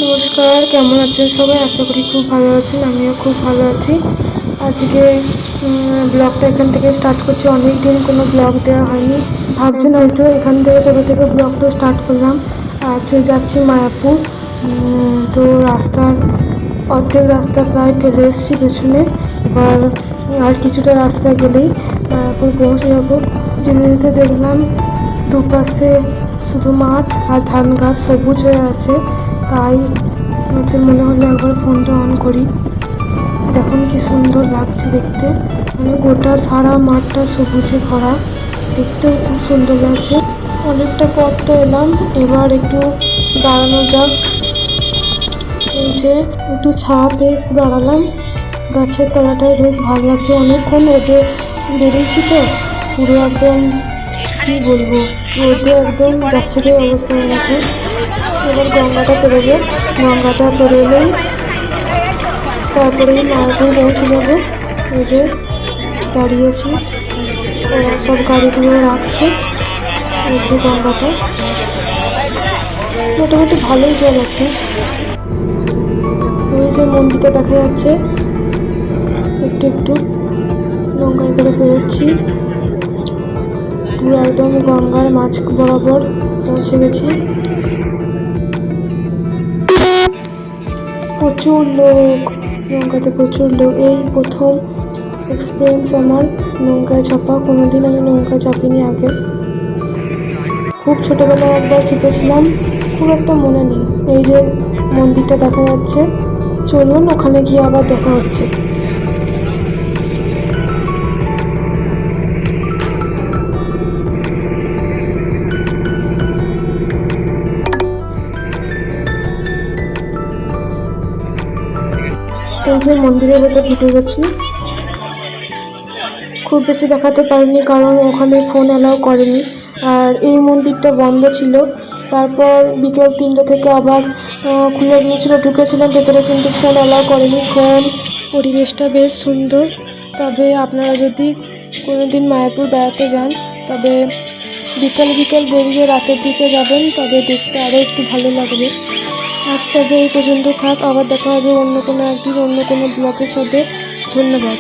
নমস্কার, কেমন আছেন সবাই? আশা করি খুব ভালো আছেন। আমিও খুব ভালো আছি। আজকে ব্লগটা এখান থেকে স্টার্ট করছি। অনেক দিন কোনো ব্লগ দেওয়া হয়নি। ভাবছেন হয়তো এখান থেকে কবে থেকে ব্লগটা স্টার্ট করলাম। আজ যাচ্ছি মায়াপুর। তো অর্ধেক রাস্তা প্রায় ফেলে এসেছি পেছনে। এবার আর কিছুটা রাস্তা গেলেই মায়াপুর পৌঁছে যাবো। যেতে দেখলাম দুপাশে শুধু মাঠ আর ধান গাছ সবুজ হয়ে আছে। তাই মনে হলো একবার ফোনটা অন করি। দেখুন কি সুন্দর লাগছে দেখতে, মানে গোটা সারা মাঠটা সবুজে ভরা, দেখতেও খুব সুন্দর লাগছে। অনেকটা পথ তো এলাম, এবার একটু দাঁড়ানো যাক। এই যে একটু ছায়া পেয়ে দাঁড়ালাম, গাছের তলাটায় বেশ ভালো লাগছে। অনেকক্ষণ রোদে বেরিয়েছি তো, পুরো একদম কী বলবো, রোদে একদম যাচ্ছে অবস্থা হয়ে গেছে। এবার গঙ্গাটা পেরোবো, গঙ্গাটা পেরোলেই তারপরেই মায়াপুর পৌঁছে যাবো। এই যে দাঁড়িয়েছি, ওরা সব গাড়িগুলো রাখছে। এই যে গঙ্গাটা মোটামুটি ভালোই জল আছে। ওই যে মন্দিরটা দেখা যাচ্ছে, একটু একটু নৌকায় করে পেরোচ্ছি। পুরো একদম গঙ্গার মাঝ বরাবর পৌঁছে গেছি। প্রচুর লোক, নৌকাতে প্রচুর লোক। এই প্রথম এক্সপিরিয়েন্স আমার নৌকায় চাপা। কোনোদিন আমি নৌকায় চাপিনি আগে। খুব ছোটোবেলায় একবার চেপেছিলাম, খুব একটা মনে নেই। এই যে মন্দিরটা দেখা যাচ্ছে, চলুন ওখানে গিয়ে আবার দেখা হচ্ছে। এই যে মন্দিরের ভেতর ঢুকে গেছি। খুব বেশি দেখাতে পারিনি কারণ ওখানে ফোন অ্যালাউ করেনি, আর এই মন্দিরটা বন্ধ ছিল। তারপর বিকেল 3টে থেকে আবার খুলে দিয়েছিল, ঢুকেছিলাম ভেতরে, কিন্তু ফোন অ্যালাউ করেনি। পরিবেশটা বেশ সুন্দর। তবে আপনারা যদি কোনো দিন মায়াপুর বেড়াতে যান, তবে বিকেল বেরিয়ে রাতের দিকে যাবেন, তবে দেখতে আরও একটু ভালো লাগবে। আজ তবে এই পর্যন্ত থাক, আবার দেখা হবে অন্য কোনো একদিন অন্য কোনো ব্লগের সাথে। ধন্যবাদ।